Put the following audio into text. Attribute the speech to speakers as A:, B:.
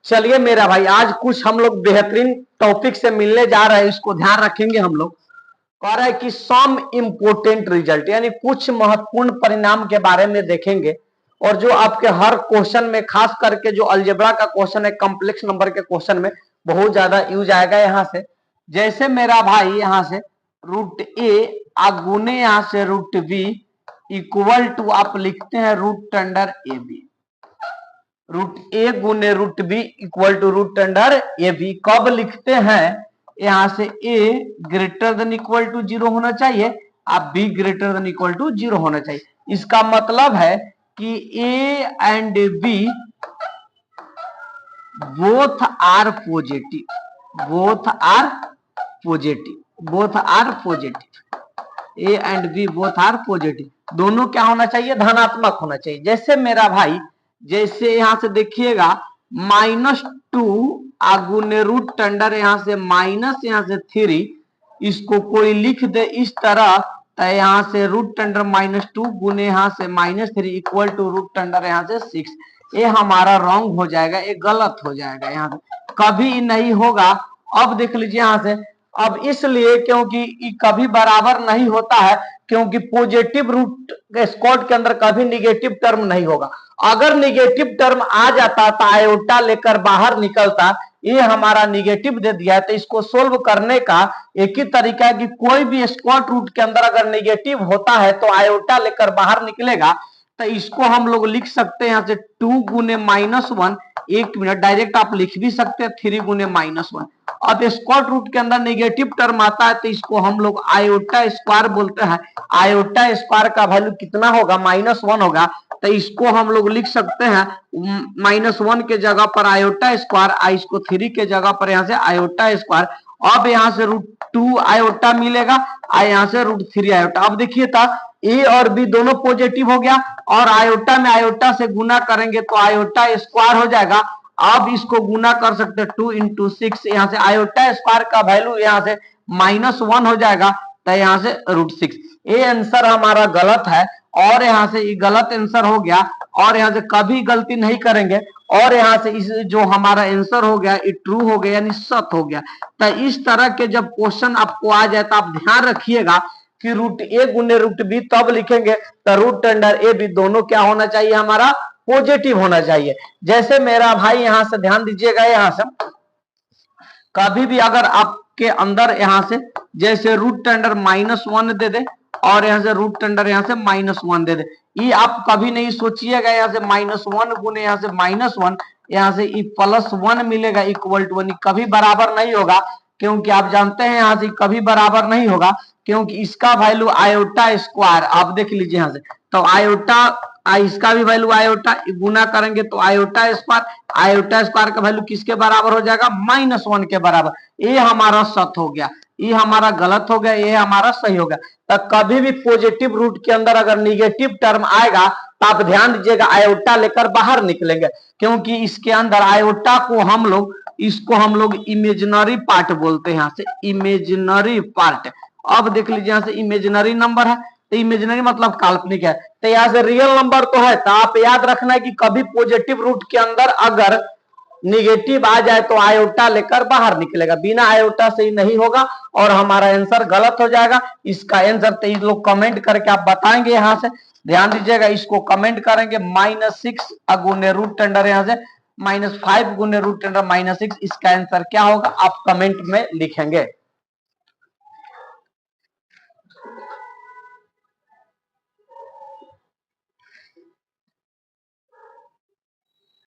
A: चलिए मेरा भाई, आज कुछ हम लोग बेहतरीन टॉपिक से मिलने जा रहे हैं, इसको ध्यान रखेंगे हम लोग। कह रहा है कि सम इम्पोर्टेंट रिजल्ट, यानी कुछ महत्वपूर्ण परिणाम के बारे में देखेंगे। और जो आपके हर क्वेश्चन में, खास करके जो अलजेब्रा का क्वेश्चन है, कॉम्प्लेक्स नंबर के क्वेश्चन में बहुत ज्यादा यूज आएगा। यहाँ से जैसे मेरा भाई, यहाँ से रूट ए गुने यहाँ से रूट बी इक्वल टू आप लिखते हैं root under a b. Root a गुने root b equal to root under a b कब लिखते हैं? यहां से a greater than equal to 0 होना चाहिए, आप b greater than equal to 0 होना चाहिए। इसका मतलब है कि a and b both are positive, both are positive, both are positive. a and b both are positive, दोनों क्या होना चाहिए? धनात्मक होना चाहिए। जैसे मेरा भाई, जैसे यहां से देखिएगा -2 गुने रूट अंडर यहाँ से माइनस यहाँ से 3, इसको कोई लिख दे इस तरह, तो यहाँ से रूट अंडर -2 गुने यहाँ से -3 इक्वल टू रूट अंडर यहाँ से 6। ये हमारा रॉन्ग हो जाएगा, ये गलत हो जाएगा, यहाँ से कभी नहीं होगा। अब देख लीजिए यहाँ से, अब इसलिए क्योंकि कभी बराबर नहीं होता है, क्योंकि पॉजिटिव रूट स्क्वायर के अंदर कभी निगेटिव टर्म नहीं होगा। अगर निगेटिव टर्म आ जाता तो आयोटा लेकर बाहर निकलता, ये हमारा निगेटिव दे दिया है। तो इसको सोल्व करने का एक ही तरीका है कि कोई भी स्क्वायर रूट के अंदर अगर निगेटिव होता है तो आयोटा लेकर बाहर निकलेगा। तो इसको हम लोग लिख सकते हैं यहाँ से 2 गुने -1, 1 मिनट डायरेक्ट आप लिख भी सकते हैं 3 गुने -1। अब स्क्वायर रूट के अंदर नेगेटिव टर्म आता है तो इसको हम लोग आयोटा स्क्वायर बोलते हैं। आयोटा स्क्वायर का वैल्यू कितना होगा? -1 होगा। तो इसको हम लोग लिख सकते हैं -1 के जगह पर आयोटा स्क्वायर, इसको 3 के जगह पर यहाँ से आयोटा स्क्वायर। अब यहाँ से √2 आयोटा मिलेगा, यहाँ से √3 आयोटा। अब देखिए था ए और बी दोनों पॉजिटिव हो गया, और आयोटा में आयोटा से गुना करेंगे तो आयोटा स्क्वायर हो जाएगा। अब इसको गुना कर सकते हैं 2 × 6, यहाँ से आयोटा स्क्वायर का वैल्यू यहाँ से -1 हो जाएगा, तो यहाँ से √6। ये आंसर हमारा गलत है, और यहाँ से ये गलत आंसर हो गया, और यहाँ से कभी गलती नहीं करेंगे। और यहाँ से इस जो हमारा आंसर हो गया ये ट्रू हो गया, यानी सत हो गया। तो इस तरह के जब क्वेश्चन आपको आ जाए तो आप ध्यान रखिएगा कि रूट ए गुने रूट बी तब लिखेंगे तो रूट अंडर ए बी दोनों क्या होना चाहिए? हमारा पॉजिटिव होना चाहिए। जैसे मेरा भाई यहाँ से ध्यान दीजिएगा, यहाँ से कभी भी अगर आपके अंदर यहाँ से जैसे रूट अंडर -1 दे दे, और यहाँ से रूट अंडर यहाँ से -1 दे दे, ये आप कभी नहीं सोचिएगा यहाँ से -1 गुने यहाँ से -1, यहाँ से ये +1 मिलेगा इक्वल टू 1, कभी बराबर नहीं होगा। क्योंकि आप जानते हैं यहाँ से कभी बराबर नहीं होगा, क्योंकि इसका वैल्यू आयोटा स्क्वायर, आप देख लीजिए यहाँ से, तो आयोटा इसका भी वैल्यू आयोटा, गुना करेंगे तो आयोटा स्क्वायर, आयोटा स्क्वायर का वैल्यू किसके बराबर हो जाएगा? -1 के बराबर। ये हमारा सत हो गया, ये हमारा गलत हो गया, ये हमारा सही हो गया। तो कभी भी पॉजिटिव रूट के अंदर अगर निगेटिव टर्म आएगा तो आप ध्यान दीजिएगा आयोटा लेकर बाहर निकलेंगे, क्योंकि इसके अंदर आयोटा को हम लोग, इसको हम लोग इमेजिनरी पार्ट बोलते हैं, यहाँ से इमेजिनरी पार्ट। अब देख लीजिए यहाँ से इमेजिनरी नंबर है, तो इमेजिनरी मतलब काल्पनिक है, तो यहाँ से रियल नंबर तो है। तो आप याद रखना है कि कभी पॉजिटिव रूट के अंदर अगर निगेटिव आ जाए तो आयोटा लेकर बाहर निकलेगा, बिना आयोटा से ही नहीं होगा, और हमारा आंसर गलत हो जाएगा। इसका आंसर 23 लोग कमेंट करके आप बताएंगे। यहाँ से ध्यान दीजिएगा, इसको कमेंट करेंगे -6 गुने रूट अंडर यहाँ से -5 गुने रूट अंडर -6, इसका आंसर क्या होगा आप कमेंट में लिखेंगे।